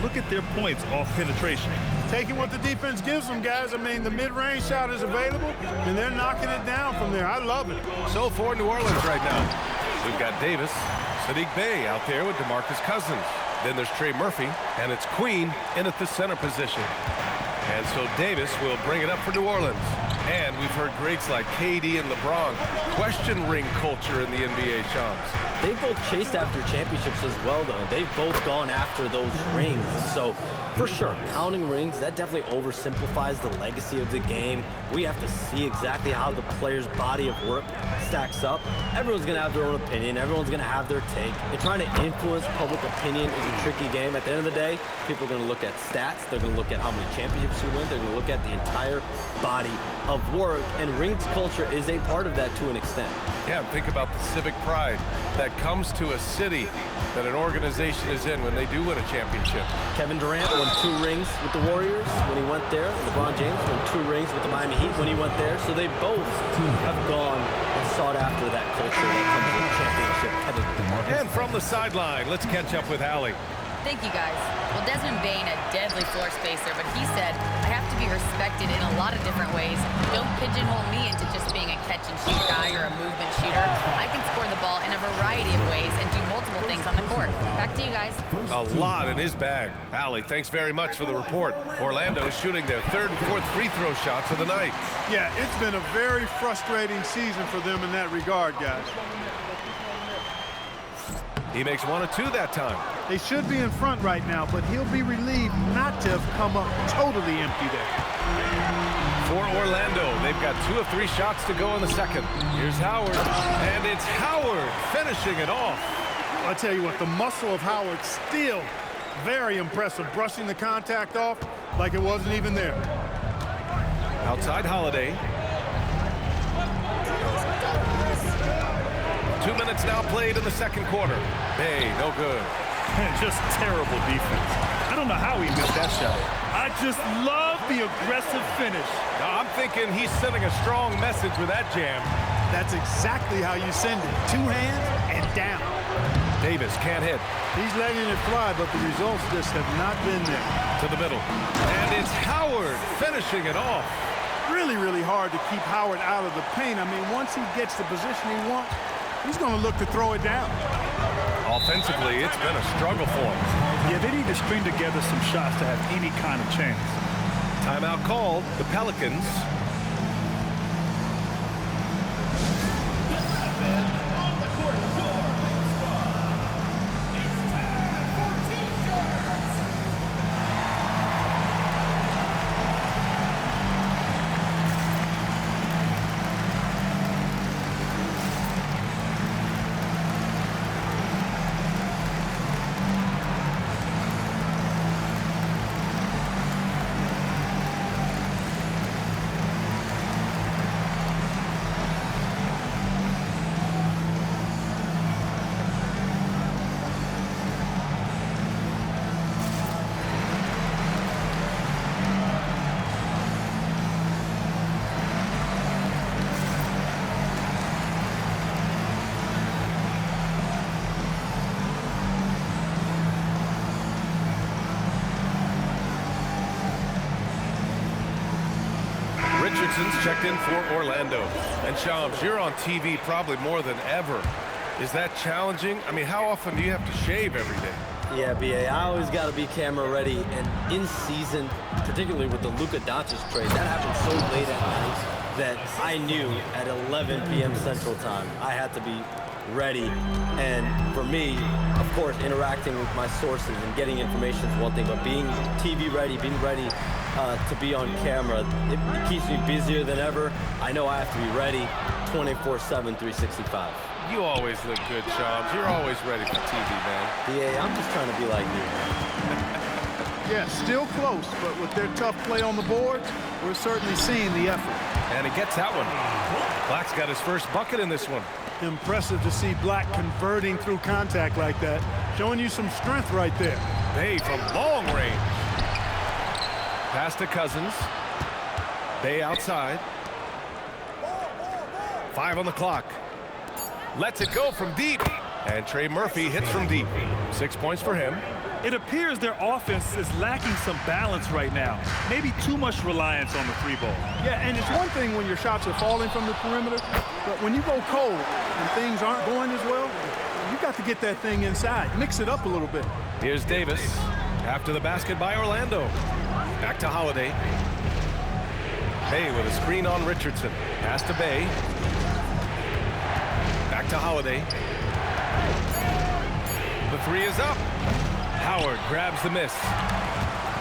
look at their points off penetration. Taking what the defense gives them, guys. I mean, the mid-range shot is available, and they're knocking it down from there. I love it. So for New Orleans right now, we've got Davis, Sadiq Bey out there with DeMarcus Cousins. Then there's Trey Murphy, and it's Queen in at the center position. And so Davis will bring it up for New Orleans. And we've heard greats like KD and LeBron question ring culture in the NBA, Shams. They both chased after championships as well, though. They've both gone after those rings. So, for sure, counting rings, that definitely oversimplifies the legacy of the game. We have to see exactly how the player's body of work stacks up. Everyone's going to have their own opinion. Everyone's going to have their take. And trying to influence public opinion is a tricky game. At the end of the day, people are going to look at stats. They're going to look at how many championships you win. They're going to look at the entire body of work. And rings culture is a part of that to an extent. Yeah, think about the civic pride that comes to a city that an organization is in when they do win a championship. Kevin Durant won 2 rings with the Warriors when he went there. LeBron James won 2 rings with the Miami Heat when he went there. So they both have gone and sought after that culture that comes with championship. And from the sideline, let's catch up with Allie. Thank you, guys. Well, Desmond Bane, a deadly floor spacer, but he said, I have to be respected in a lot of different ways. Don't pigeonhole me into just being a catch-and-shoot guy or a movement shooter. I can score the ball in a variety of ways and do multiple things on the court. Back to you guys. A lot in his bag. Allie, thanks very much for the report. Orlando is shooting their 3rd and 4th free throw shots of the night. Yeah, it's been a very frustrating season for them in that regard, guys. He makes 1 of 2 that time. They should be in front right now, but he'll be relieved not to have come up totally empty there. For Orlando, they've got 2 of 3 shots to go in the second. Here's Howard, and it's Howard finishing it off. I tell you what, the muscle of Howard still very impressive, brushing the contact off like it wasn't even there. Outside Holiday. 2 minutes now played in the second quarter. Hey, no good. Just terrible defense. I don't know how he missed that shot. I just love the aggressive finish. Now, I'm thinking he's sending a strong message with that jam. That's exactly how you send it. 2 hands and down. Davis can't hit. He's letting it fly, but the results just have not been there. To the middle. And it's Howard finishing it off. Really, really hard to keep Howard out of the paint. I mean, once he gets the position he wants, he's going to look to throw it down. Offensively, it's been a struggle for him. Yeah, they need to string together some shots to have any kind of chance. Timeout called. The Pelicans. Richardson's checked in for Orlando. And Shams, you're on TV probably more than ever. Is that challenging? I mean, how often do you have to shave every day? Yeah, BA, I always got to be camera ready. And in season, particularly with the Luka Doncic trade, that happened so late at night that I knew at 11 p.m. Central Time I had to be ready. And for me, of course, interacting with my sources and getting information is one thing, but being TV ready, being ready to be on camera, it keeps me busier than ever. I know I have to be ready 24/7, 365. You always look good, Shams. You're always ready for TV, man. BA, I'm just trying to be like you. Yeah, still close, but with their tough play on the boards, we're certainly seeing the effort. And he gets that one. Black's got his first bucket in this one. Impressive to see Black converting through contact like that. Showing you some strength right there. Bey from long range. Pass to Cousins. Bey outside. 5 on the clock. Lets it go from deep. And Trey Murphy hits from deep. 6 points for him. It appears their offense is lacking some balance right now. Maybe too much reliance on the three ball. Yeah, and it's one thing when your shots are falling from the perimeter, but when you go cold and things aren't going as well, you got to get that thing inside. Mix it up a little bit. Here's Davis after the basket by Orlando. Back to Holiday. Bay with a screen on Richardson. Pass to Bay. Back to Holiday. The three is up. Howard grabs the miss.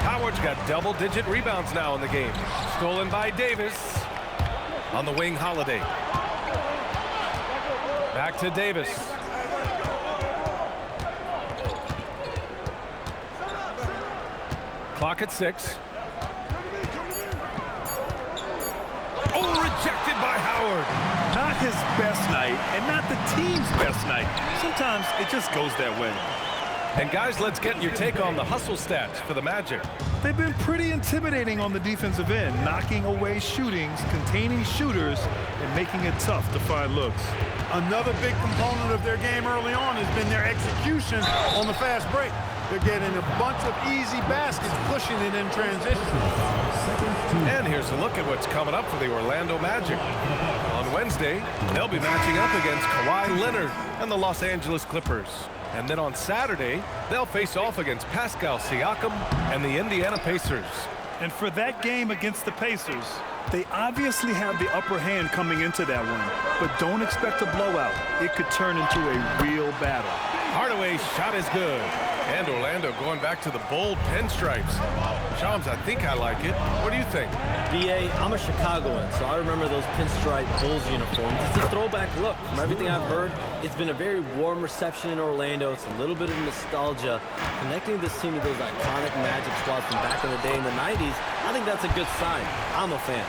Howard's got double-digit rebounds now in the game. Stolen by Davis. On the wing, Holiday. Back to Davis. Clock at 6. Oh, rejected by Howard. Not his best night, and not the team's best night. Sometimes it just goes that way. And guys, let's get your take on the hustle stats for the Magic. They've been pretty intimidating on the defensive end, knocking away shootings, containing shooters, and making it tough to find looks. Another big component of their game early on has been their execution on the fast break. They're getting a bunch of easy baskets, pushing it in transition. And here's a look at what's coming up for the Orlando Magic. On Wednesday, they'll be matching up against Kawhi Leonard and the Los Angeles Clippers. And then on Saturday, they'll face off against Pascal Siakam and the Indiana Pacers. And for that game against the Pacers, they obviously have the upper hand coming into that one, but don't expect a blowout. It could turn into a real battle. Hardaway's shot is good. And Orlando going back to the bold pinstripes. Shams, I think I like it. What do you think? BA, I'm a Chicagoan, so I remember those pinstripe Bulls uniforms. It's a throwback look. From everything I've heard, it's been a very warm reception in Orlando. It's a little bit of nostalgia. Connecting this team to those iconic Magic squads from back in the day in the 90s, I think that's a good sign. I'm a fan.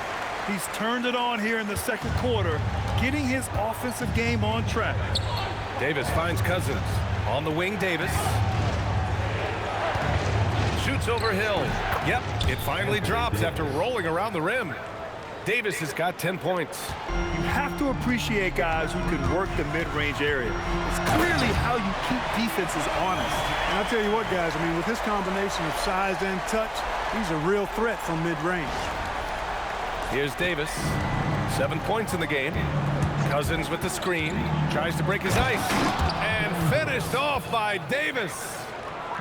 He's turned it on here in the second quarter, getting his offensive game on track. Davis finds Cousins. On the wing, Davis. Shoots over Hill. Yep, it finally drops after rolling around the rim. Davis has got 10 points. You have to appreciate guys who can work the mid-range area. It's clearly how you keep defenses honest. And I'll tell you what, guys, I mean, with this combination of size and touch, he's a real threat from mid-range. Here's Davis. 7 points in the game. Cousins with the screen. Tries to break his ice. And finished off by Davis.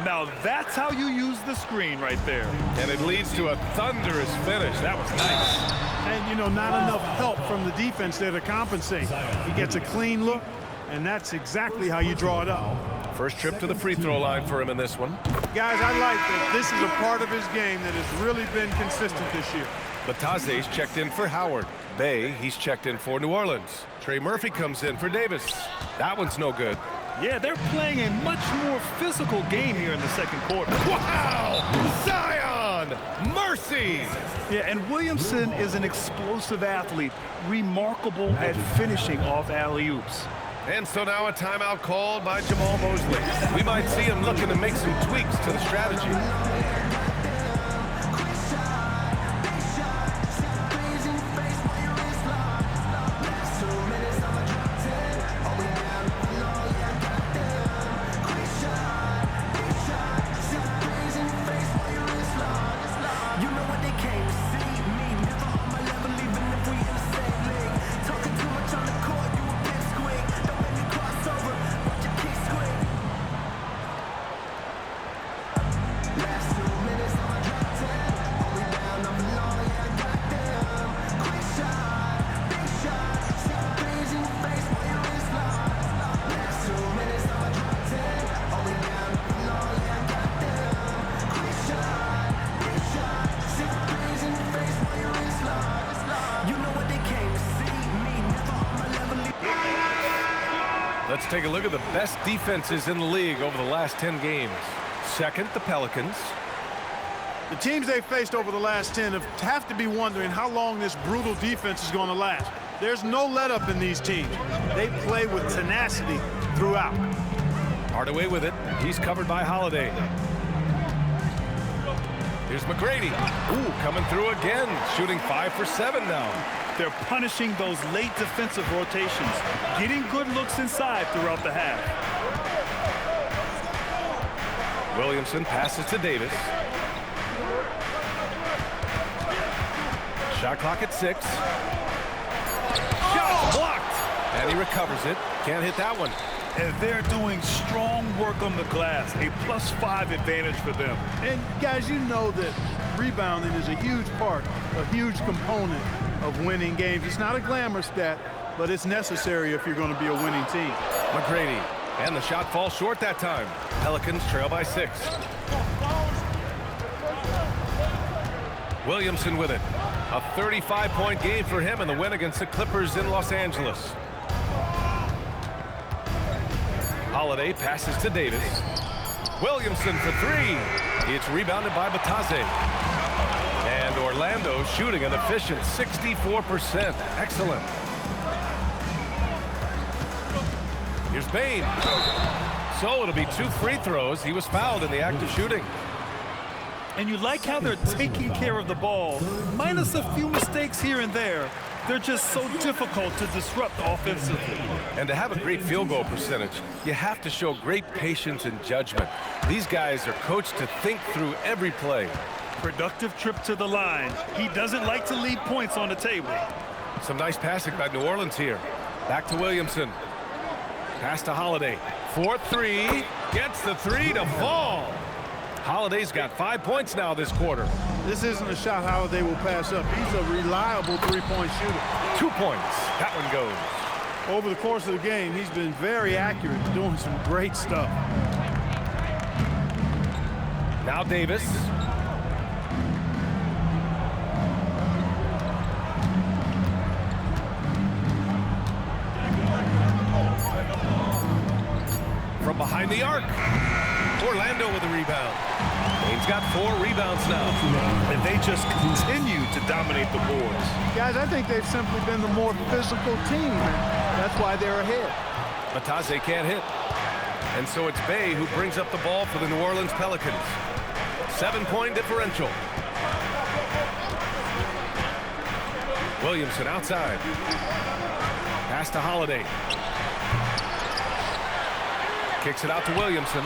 Now that's how you use the screen right there. And it leads to a thunderous finish. That was nice. And, you know, not enough help from the defense there to compensate. He gets a clean look, and that's exactly how you draw it up. First trip to the free throw line for him in this one. Guys, I like that this is a part of his game that has really been consistent this year. Bataze's checked in for Howard. Bay, he's checked in for New Orleans. Trey Murphy comes in for Davis. That one's no good. Yeah, they're playing a much more physical game here in the second quarter. Wow! Zion! Mercy! Yeah, and Williamson is an explosive athlete, remarkable at finishing off alley-oops. And so now a timeout called by Jamal Mosley. We might see him looking to make some tweaks to the strategy. Let's take a look at the best defenses in the league over the last 10 games. Second, the Pelicans. The teams they've faced over the last 10 have to be wondering how long this brutal defense is going to last. There's no let-up in these teams. They play with tenacity throughout. Hardaway with it. He's covered by Holiday. Here's McGrady. Ooh, coming through again. Shooting 5 for 7 now. They're punishing those late defensive rotations, getting good looks inside throughout the half. Williamson passes to Davis. Shot clock at 6. Shot blocked. And he recovers it. Can't hit that one. And they're doing strong work on the glass. A +5 advantage for them. And guys, you know that rebounding is a huge part, a huge component of winning games. It's not a glamour stat, but it's necessary if you're going to be a winning team. McGrady. And the shot falls short that time. Pelicans trail by 6. Williamson with it. A 35-point game for him in the win against the Clippers in Los Angeles. Holiday passes to Davis. Williamson for 3. It's rebounded by Batase. And Orlando shooting an efficient 64%. Excellent. Here's Bain. So it'll be 2 free throws. He was fouled in the act of shooting. And you like how they're taking care of the ball. Minus a few mistakes here and there, they're just so difficult to disrupt offensively. And to have a great field goal percentage, you have to show great patience and judgment. These guys are coached to think through every play. Productive trip to the line. He doesn't like to leave points on the table. Some nice passing by New Orleans here. Back to Williamson. Pass to Holiday. 4-3. Gets the 3 to fall. Holiday's got 5 points now this quarter. This isn't a shot Holiday will pass up. He's a reliable three-point shooter. 2 points. That one goes. Over the course of the game, he's been very accurate, doing some great stuff. Now Davis. From behind the arc. Orlando with a rebound. He's got 4 rebounds now. And they just continue to dominate the boards. Guys, I think they've simply been the more physical team. That's why they're ahead. Batase can't hit. And so it's Bay who brings up the ball for the New Orleans Pelicans. 7-point differential. Williamson outside. Pass to Holiday. Kicks it out to Williamson.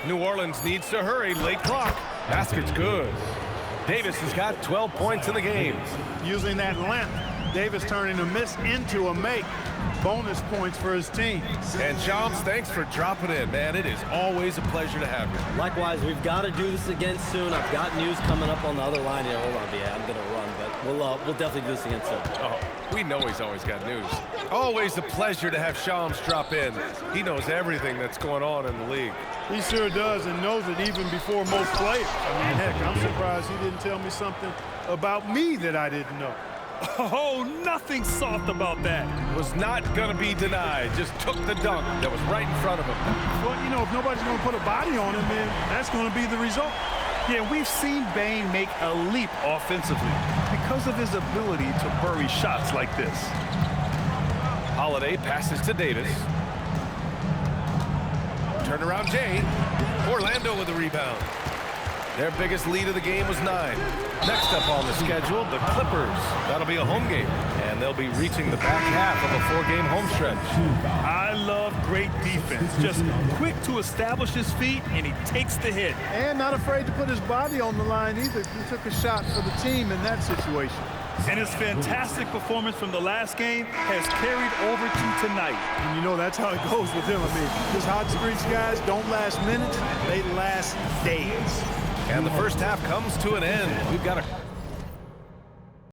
New Orleans needs to hurry. Late clock. Basket's good. Davis has got 12 points in the game. Using that length, Davis turning a miss into a make. Bonus points for his team. And Shams, thanks for dropping in, man. It is always a pleasure to have you. Likewise, we've got to do this again soon. I've got news coming up on the other line here. Hold on, yeah, I'm gonna run, but we'll definitely do this again soon. Oh, we know he's always got news. Always a pleasure to have Shams drop in. He knows everything that's going on in the league. He sure does, and knows it even before most players. I mean, heck, I'm surprised he didn't tell me something about me that I didn't know. Oh, nothing soft about that. Was not going to be denied. Just took the dunk that was right in front of him. Well, you know, if nobody's going to put a body on him, then that's going to be the result. Yeah, we've seen Bain make a leap offensively because of his ability to bury shots like this. Holiday passes to Davis. Turnaround Jay. Orlando with the rebound. Their biggest lead of the game was 9. Next up on the schedule, the Clippers. That'll be a home game, and they'll be reaching the back half of a 4-game home stretch. I love great defense. Just quick to establish his feet, and he takes the hit. And not afraid to put his body on the line either. He took a shot for the team in that situation. And his fantastic performance from the last game has carried over to tonight. And you know that's how it goes with him. I mean, these hot streaks guys don't last minutes, they last days. And the first half comes to an end. We've got a